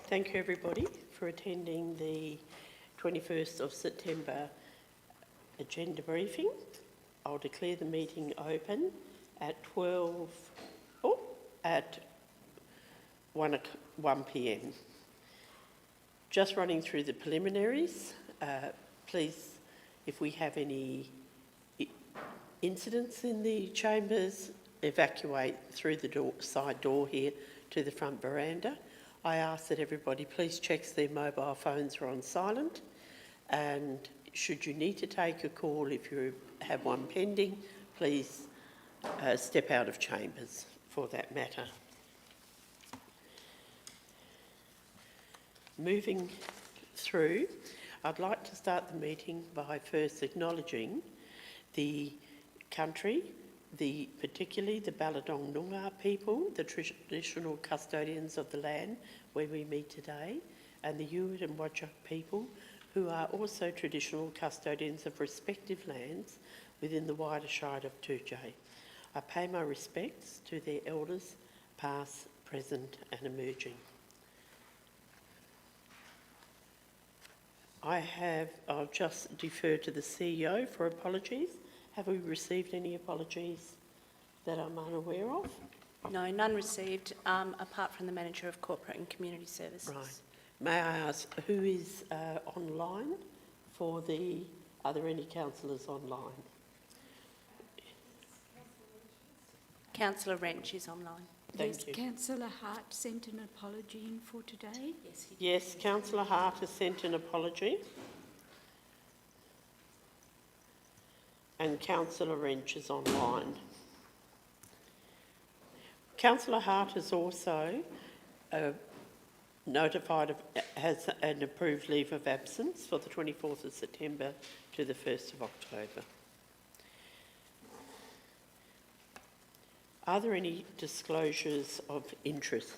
Thank you everybody for attending the 21st of September agenda briefing. I'll declare the meeting open at 1 p.m. Just running through the preliminaries, please, if we have any incidents in the chambers, evacuate through the side door here to the front veranda. I ask that everybody please check their mobile phones are on silent, and should you need to take a call, if you have one pending, please step out of chambers for that matter. Moving through, I'd like to start the meeting by first acknowledging the country, particularly the Ballardong Noongar people, the traditional custodians of the land where we meet today, and the Yuit and Whadjuk people, who are also traditional custodians of respective lands within the wider Shire of Toodyay. I pay my respects to their elders, past, present and emerging. I'll just defer to the CEO for apologies. Have we received any apologies that I'm unaware of? No, none received, apart from the Manager of Corporate and Community Services. Right. May I ask, who is online for are there any councillors online? Councillor Wrench is online. Thank you. Councillor Hart sent an apology in for today. Yes, Councillor Hart has sent an apology. And Councillor Wrench is online. Councillor Hart has also has an approved leave of absence for the 24th of September to the 1st of October. Are there any disclosures of interest?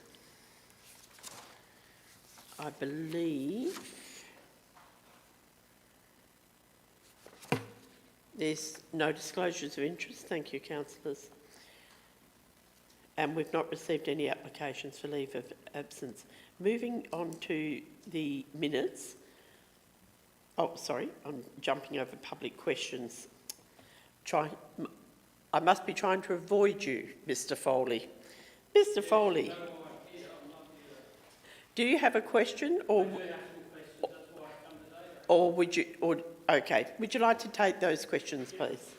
I believe there's no disclosures of interest. Thank you, councillors. And we've not received any applications for leave of absence. Moving on to the minutes. Oh, sorry, I'm jumping over public questions. I must be trying to avoid you, Mr. Foley. Mr. Foley, do you have a question, or would you? Okay, would you like to take those questions, please?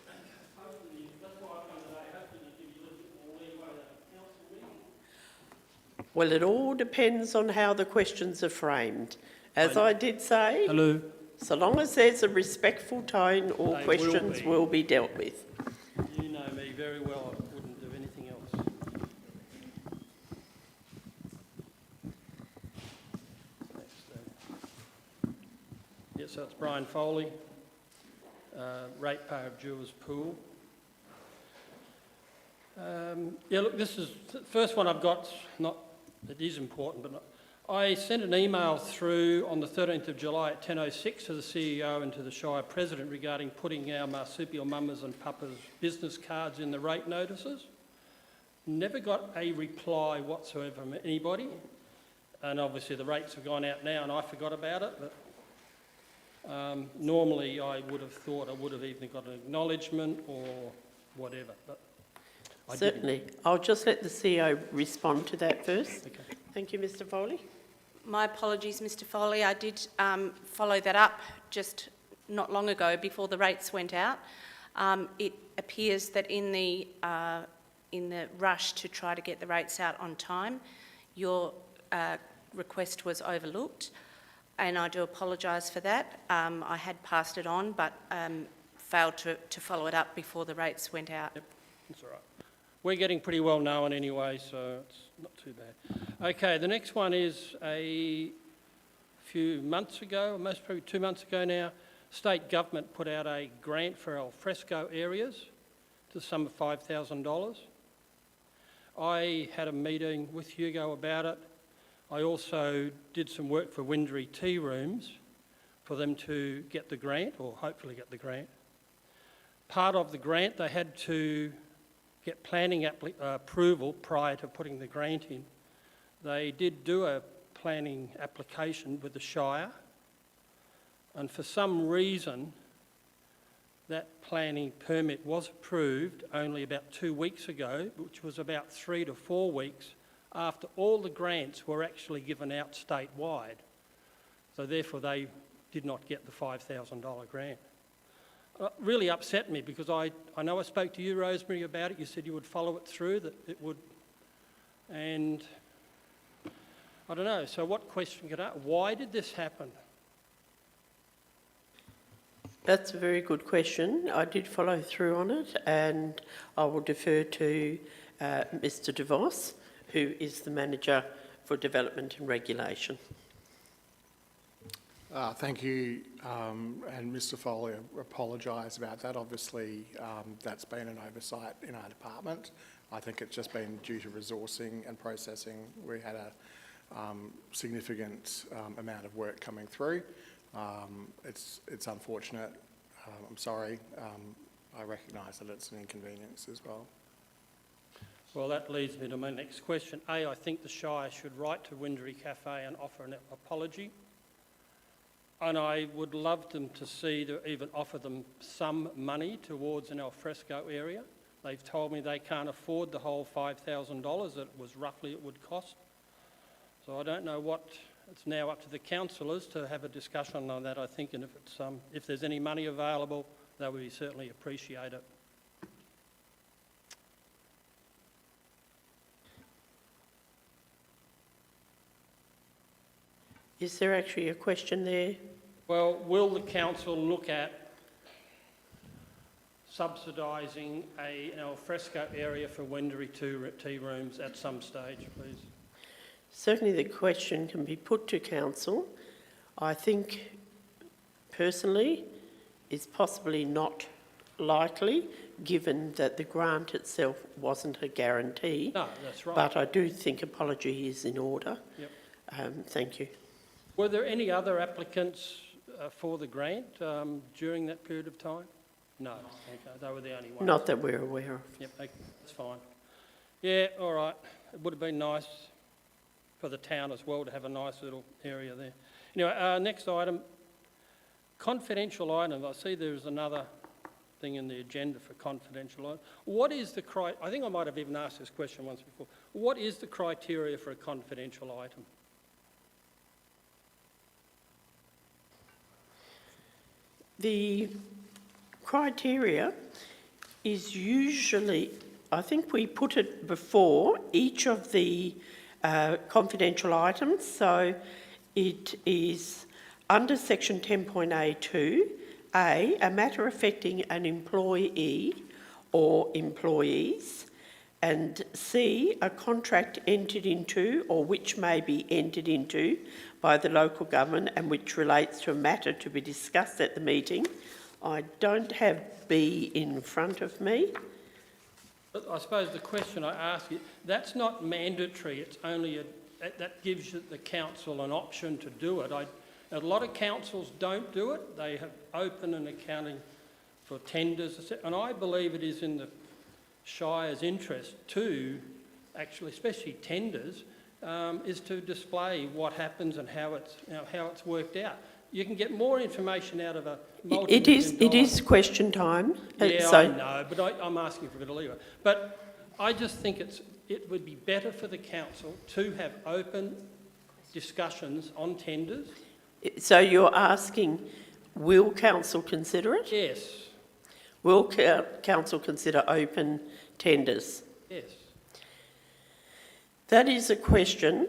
Well, it all depends on how the questions are framed. As I did say, Hello. so long as there's a respectful tone, all They will questions be. will be dealt with. You know me very well, I wouldn't do anything else. Yeah, so it's Brian Foley, ratepayer of Jewers Pool. Yeah, look, this is the first one I've got. It is important, but I sent an email through on the 13th of July at 10:06 to the CEO and to the Shire President regarding putting our marsupial mamas and papas business cards in the rate notices. Never got a reply whatsoever from anybody, and obviously the rates have gone out now and I forgot about it, but normally I would have thought I would have even got an acknowledgement or whatever, but I didn't. Certainly. I'll just let the CEO respond to that first. Okay. Thank you, Mr Foley. My apologies, Mr Foley. I did follow that up just not long ago before the rates went out. It appears that in the rush to try to get the rates out on time, your request was overlooked, and I do apologise for that. I had passed it on, but failed to follow it up before the rates went out. Yep, that's all right. We're getting pretty well known anyway, so it's not too bad. Okay, the next one is a few months ago, most probably 2 months ago now, state government put out a grant for al fresco areas to the sum of $5,000. I had a meeting with Hugo about it. I also did some work for Windry Tea Rooms for them to get the grant, or hopefully get the grant. Part of the grant, they had to get planning approval prior to putting the grant in. They did do a planning application with the Shire, and for some reason that planning permit was approved only about 2 weeks ago, which was about 3 to 4 weeks after all the grants were actually given out statewide. So therefore they did not get the $5,000 grant. Really upset me because I know I spoke to you, Rosemary, about it. You said you would follow it through, that it would, and I don't know. So what question could I, why did this happen? That's a very good question. I did follow through on it, and I will defer to Mr DeVos, who is the Manager for Development and Regulation. Thank you, and Mr Foley, I apologise about that. Obviously, that's been an oversight in our department. I think it's just been due to resourcing and processing. We had a significant amount of work coming through. It's unfortunate. I'm sorry. I recognise that it's an inconvenience as well. Well, that leads me to my next question. I think the Shire should write to Windry Cafe and offer an apology. And I would love them to see, to even offer them some money towards an alfresco area. They've told me they can't afford the whole $5,000 that was roughly it would cost. So I don't know what, it's now up to the councillors to have a discussion on that, I think, and if there's any money available, that would certainly appreciate it. Is there actually a question there? Well, will the council look at subsidising an alfresco area for Windry tea rooms at some stage, please? Certainly the question can be put to council. I think, personally, it's possibly not likely, given that the grant itself wasn't a guarantee. No, that's right. But I do think apology is in order. Yep. Thank you. Were there any other applicants for the grant during that period of time? No, okay, they were the only ones. Not that we're aware of. Yep, okay, that's fine. Yeah, all right. It would have been nice for the town as well to have a nice little area there. Anyway, next item, confidential item. I see there's another thing in the agenda for confidential item. What is the I think I might have even asked this question once before. What is the criteria for a confidential item? The criteria is usually, I think we put it before each of the confidential items. So it is under section 10.A2, a matter affecting an employee or employees, and C, a contract entered into or which may be entered into by the local government and which relates to a matter to be discussed at the meeting. I don't have B in front of me. But I suppose the question I ask you, that's not mandatory, it's only that gives the council an option to do it. A lot of councils don't do it. They have open and accounting for tenders, and I believe it is in the Shire's interest to, actually, especially tenders, is to display what happens and how it's worked out. You can get more information out of a multi-million It is question time. Yeah, so I know, but I'm asking for a bit of leeway. But I just think it would be better for the council to have open discussions on tenders. So you're asking, will council consider it? Yes, Will council consider open tenders? yes. That is a question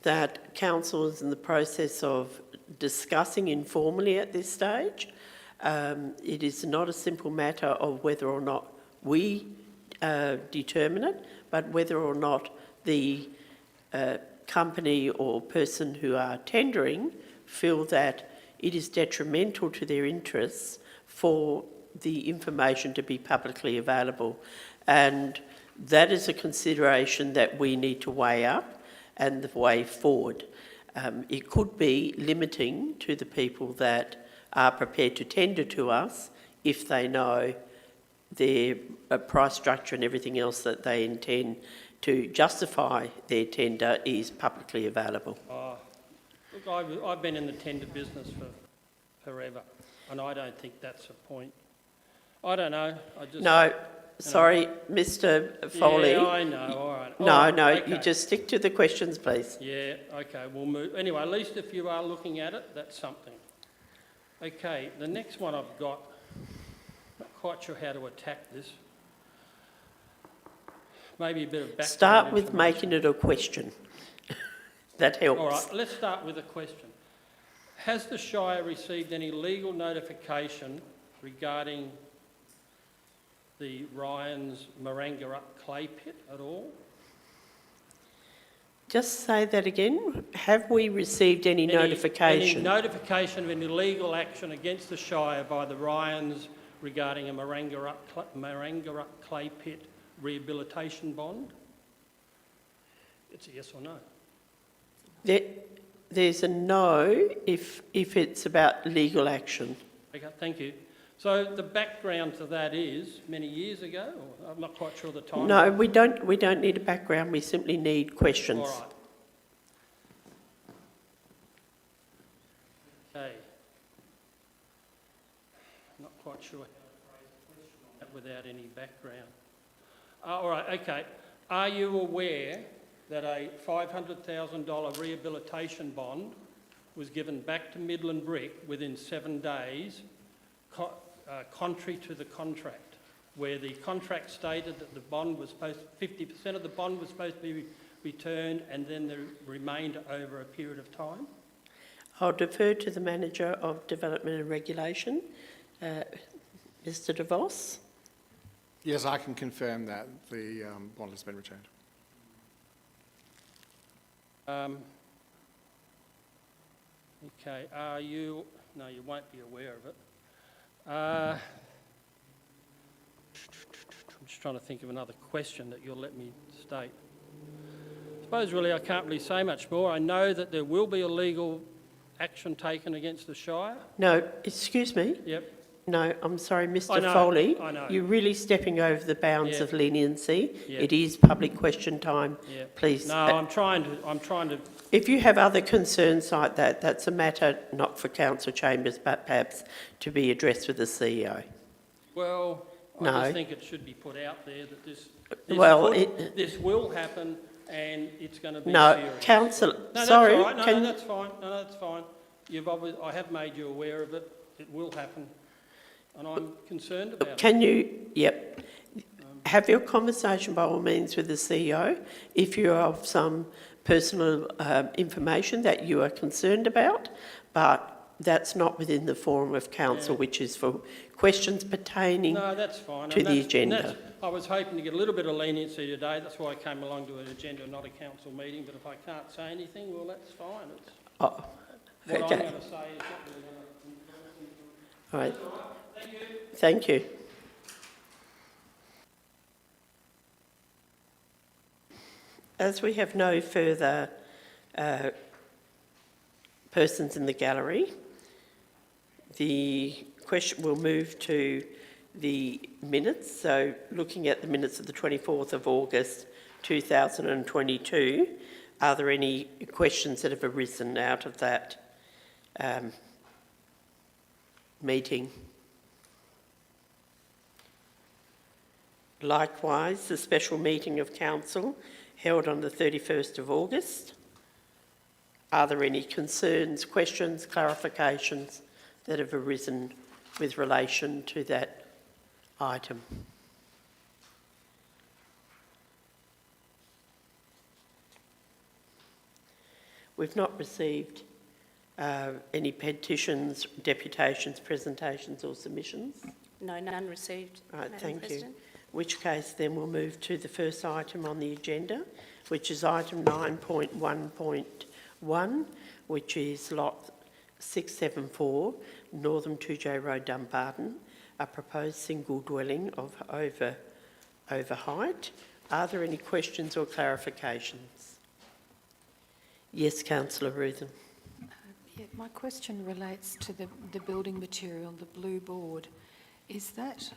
that council is in the process of discussing informally at this stage. It is not a simple matter of whether or not we determine it, but whether or not the company or person who are tendering feel that it is detrimental to their interests for the information to be publicly available. And that is a consideration that we need to weigh up and the way forward. It could be limiting to the people that are prepared to tender to us if they know their price structure and everything else that they intend to justify their tender is publicly available. Look, I've been in the tender business for forever, and I don't think that's a point. I don't know. No, sorry, Mr Foley. Yeah, I know, all right. No, Okay. you just stick to the questions, please. Yeah, okay, we'll move. Anyway, at least if you are looking at it, that's something. Okay, the next one I've got, not quite sure how to attack this. Maybe a bit of background Start with information. making it a question. That helps. All right, let's start with a question. Has the Shire received any legal notification regarding the Ryan's Marangarup clay pit at all? Just say that again. Have we received any notification? Any notification of any legal action against the Shire by the Ryans regarding a Marangarup clay pit rehabilitation bond? It's a yes or no. There's a no if it's about legal action. Okay, thank you. So the background to that is many years ago, or I'm not quite sure the time. No, we don't need a background. We simply need questions. All right. Okay. Not quite sure how to phrase a question on that without any background. All right, okay. Are you aware that a $500,000 rehabilitation bond was given back to Midland Brick within 7 days, contrary to the contract, where the contract stated that the bond was 50% of the bond was supposed to be returned and then the remainder over a period of time? I'll defer to the Manager of Development and Regulation, Mr De Vos. Yes, I can confirm that the bond has been returned. Okay, are you... No, you won't be aware of it. I'm just trying to think of another question that you'll let me state. I suppose really I can't really say much more. I know that there will be a legal action taken against the Shire. No, excuse me. Yep. No, I'm sorry, I Mr know, Foley. I know. You're really stepping over the bounds Yeah. of leniency. Yeah. It is public question time. Yeah. Please. No, I'm trying to... If you have other concerns like that, that's a matter not for council chambers, but perhaps to be addressed with the CEO. Well, I No. just think it should be put out there that this this will happen and it's going to be No, serious. council, No, sorry. that's all right. No, can- that's fine. No, that's fine. I have made you aware of it. It will happen, and I'm concerned about it. Can you, yep. have your conversation by all means with the CEO if you have some personal information that you are concerned about, but that's not within the forum of council, Yeah. which is for questions pertaining No, that's fine. to and the that's- and agenda. that's- I was hoping to get a little bit of leniency today, that's why I came along to an agenda, not a council meeting, but if I can't say anything, well, that's fine. It's, Oh, what I'm okay. going to say is not really going to... All right. Thank you. As we have no further persons in the gallery, the question will move to the minutes. So looking at the minutes of the 24th of August 2022, are there any questions that have arisen out of that meeting? Likewise, the special meeting of council held on the 31st of August. Are there any concerns, questions, clarifications that have arisen with relation to that item? We've not received any petitions, deputations, presentations or submissions. No, none received, Right, Madam thank you. President. In which case then we'll move to the first item on the agenda, which is item 9.1.1, which is lot 674, Northern 2J Road, Dumbarton, a proposed single dwelling of over height. Are there any questions or clarifications? Yes, councillor Ruthin. Yeah, my question relates to the building material, the blue board. Is that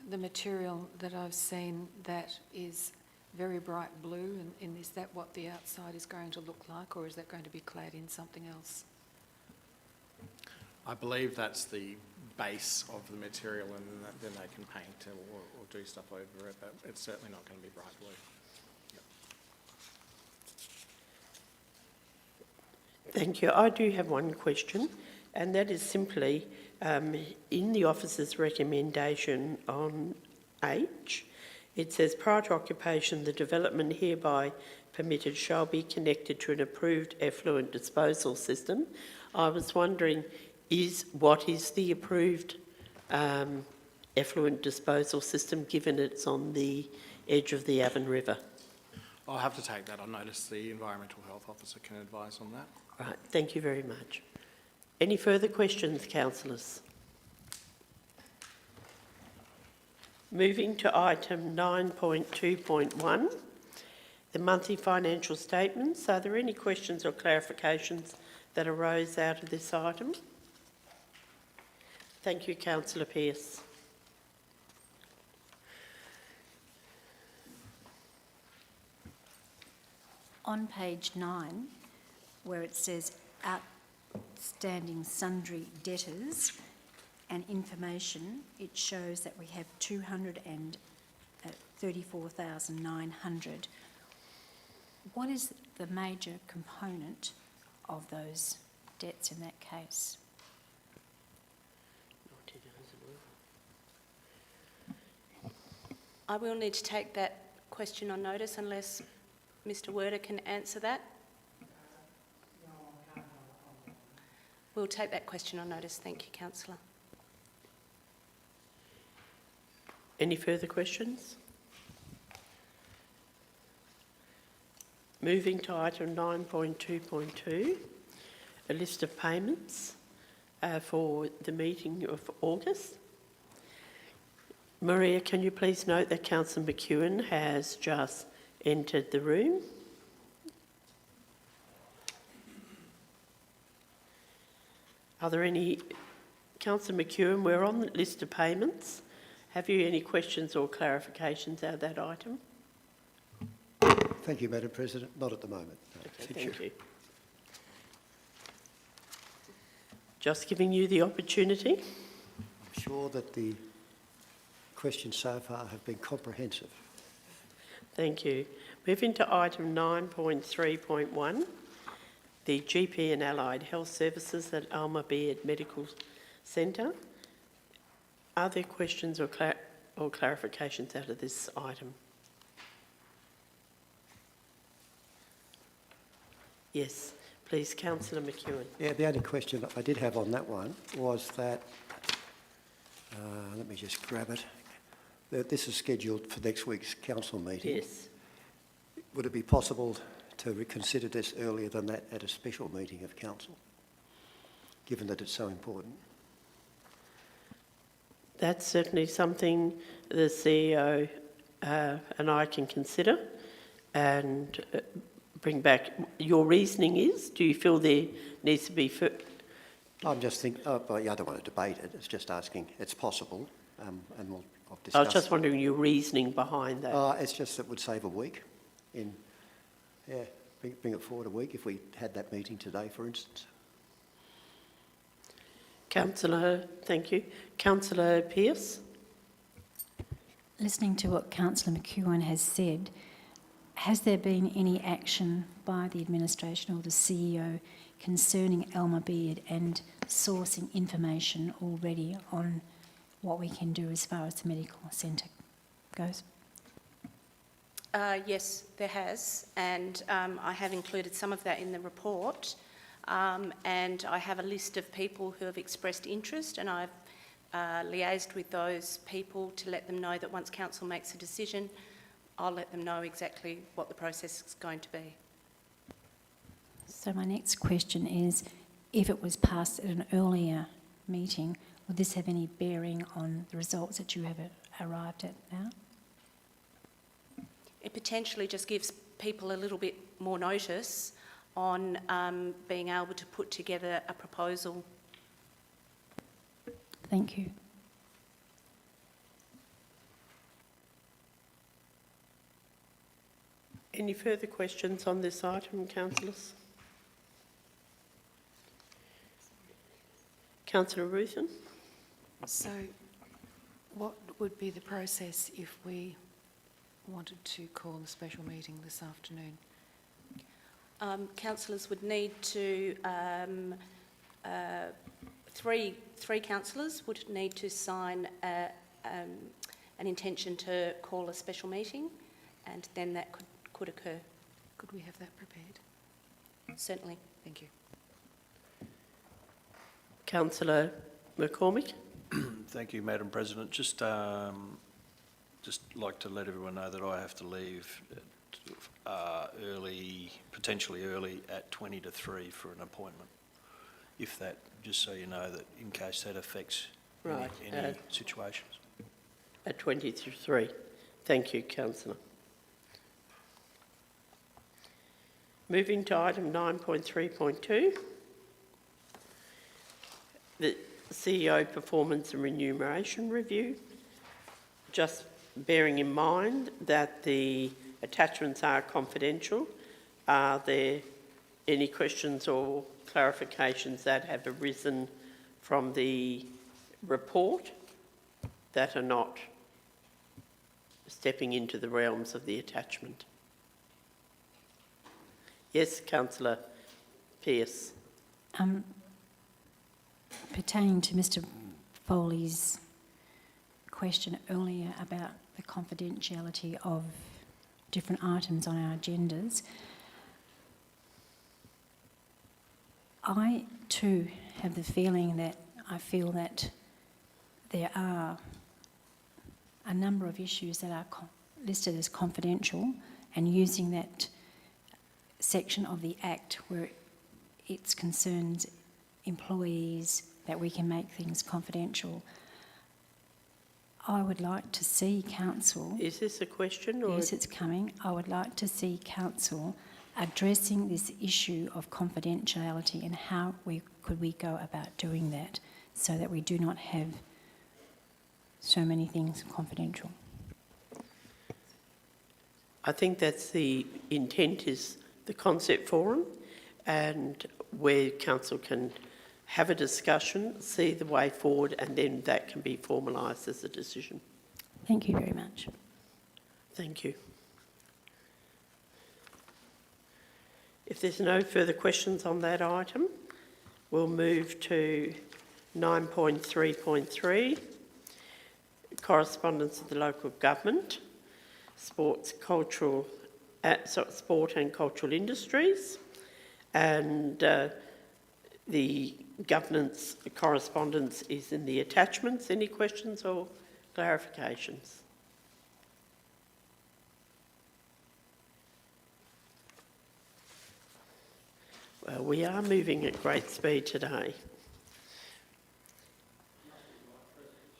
the material that I've seen that is very bright blue, and is that what the outside is going to look like, or is that going to be clad in something else? I believe that's the base of the material, and then they can paint or do stuff over it, but it's certainly not going to be bright blue. Thank you. I do have one question, and that is simply in the officer's recommendation on H, it says prior to occupation, the development hereby permitted shall be connected to an approved effluent disposal system. I was wondering, what is the approved effluent disposal system, given it's on the edge of the Avon River? I'll have to take that on notice. The Environmental Health Officer can advise on that. Right, thank you very much. Any further questions, councillors? Moving to item 9.2.1, the monthly financial statements. Are there any questions or clarifications that arose out of this item? Thank you, councillor Pearce. On page 9, where it says outstanding sundry debtors and information, it shows that we have 234,900. What is the major component of those debts in that case? I will need to take that question on notice unless Mr Werder can answer that. We'll take that question on notice. Thank you, councillor. Any further questions? Moving to item 9.2.2, a list of payments for the meeting of August. Maria, can you please note that Councillor McEwen has just entered the room? Are there any... Councillor McEwen, we're on the list of payments. Have you any questions or clarifications out of that item? Thank you, Madam President. Not at the moment. No. Okay, thank you. Just giving you the opportunity. I'm sure that the questions so far have been comprehensive. Thank you. Moving to item 9.3.1, the GP and Allied Health Services at Alma Beard Medical Centre. Are there questions or clarifications out of this item? Yes, please, councillor McEwen. Yeah, the only question I did have on that one was that, let me just grab it, that this is scheduled for next week's council meeting. Yes. Would it be possible to reconsider this earlier than that at a special meeting of council, given that it's so important? That's certainly something the CEO and I can consider and bring back. Your reasoning is, do you feel there needs to be... I'm just thinking, well, yeah, I don't want to debate it, it's just asking, it's possible, and I'll discuss. I was just wondering your reasoning behind that. It's just that would save a week bring it forward a week if we had that meeting today, for instance. Councillor, thank you. Councillor Pearce? Listening to what Councillor McEwen has said, has there been any action by the administration or the CEO concerning Elmer Beard and sourcing information already on what we can do as far as the medical centre goes? Yes, there has, and I have included some of that in the report. And I have a list of people who have expressed interest, and I've liaised with those people to let them know that once council makes a decision, I'll let them know exactly what the process is going to be. So my next question is, if it was passed at an earlier meeting, would this have any bearing on the results that you have arrived at now? It potentially just gives people a little bit more notice on being able to put together a proposal. Thank you. Any further questions on this item, councillors? Councillor Ruthin? So what would be the process if we wanted to call a special meeting this afternoon? Councillors would need to, three councillors would need to sign an intention to call a special meeting, and then that could occur. Could we have that prepared? Certainly. Thank you. Councillor McCormick? Thank you, Madam President. Just like to let everyone know that I have to leave early, potentially early at 20 to 3 for an appointment. If that, just so you know, that in case that affects Right, any situations. At 20 to 3. Thank you, councillor. Moving to item 9.3.2. The CEO Performance and Remuneration Review. Just bearing in mind that the attachments are confidential, are there any questions or clarifications that have arisen from the report that are not stepping into the realms of the attachment? Yes, councillor Pearce. Pertaining to Mr Foley's question earlier about the confidentiality of different items on our agendas, I too have the feeling that I feel that there are a number of issues that are listed as confidential, and using that section of the Act where it concerns employees, that we can make things confidential. I would like to see council... Is this a question? Or yes, it's coming. I would like to see council addressing this issue of confidentiality and how could we go about doing that so that we do not have so many things confidential. I think that's the intent, is the concept forum, and where council can have a discussion, see the way forward, and then that can be formalised as a decision. Thank you very much. Thank you. If there's no further questions on that item, we'll move to 9.3.3, correspondence of the local government, sport and cultural industries, and the governance correspondence is in the attachments. Any questions or clarifications? Well, we are moving at great speed today.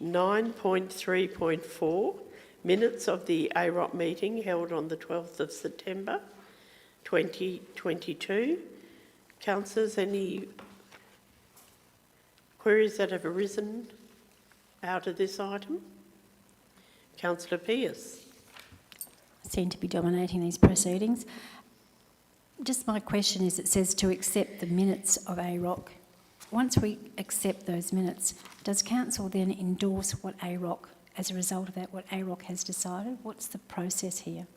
9.3.4, minutes of the AROP meeting held on the 12th of September 2022. Councillors, any queries that have arisen out of this item? Councillor Pearce. Seem to be dominating these proceedings. Just my question is, it says to accept the minutes of AROC. Once we accept those minutes, does council then endorse what AROC, as a result of that, what AROC has decided? What's the process here?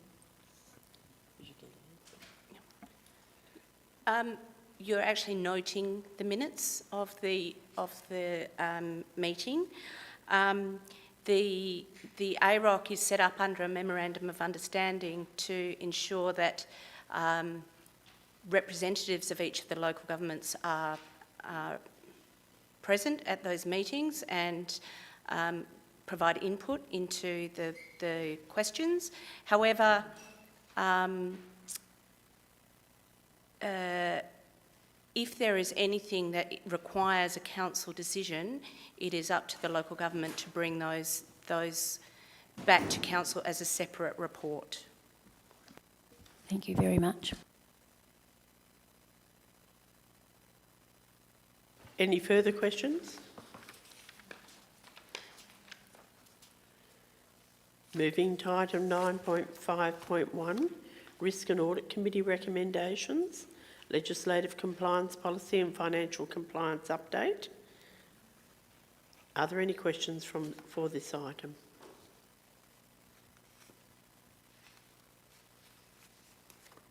You're actually noting the minutes of the meeting. The AROC is set up under a memorandum of understanding to ensure that representatives of each of the local governments are present at those meetings and provide input into the questions. However, if there is anything that requires a council decision, it is up to the local government to bring those back to council as a separate report. Thank you very much. Any further questions? Moving to item 9.5.1, Risk and Audit Committee recommendations, Legislative Compliance Policy and Financial Compliance Update. Are there any questions for this item?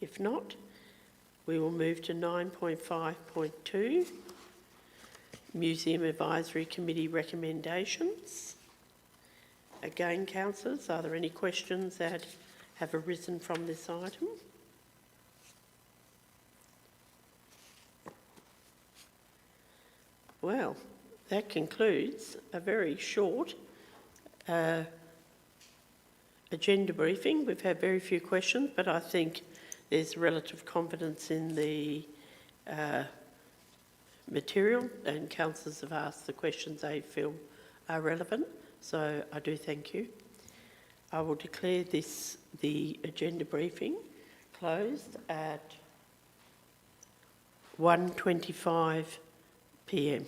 If not, we will move to 9.5.2, Museum Advisory Committee recommendations. Again, councillors, are there any questions that have arisen from this item? Well, that concludes a very short agenda briefing. We've had very few questions, but I think there's relative confidence in the material, and councillors have asked the questions they feel are relevant, so I do thank you. I will declare the agenda briefing closed at 1:25 p.m.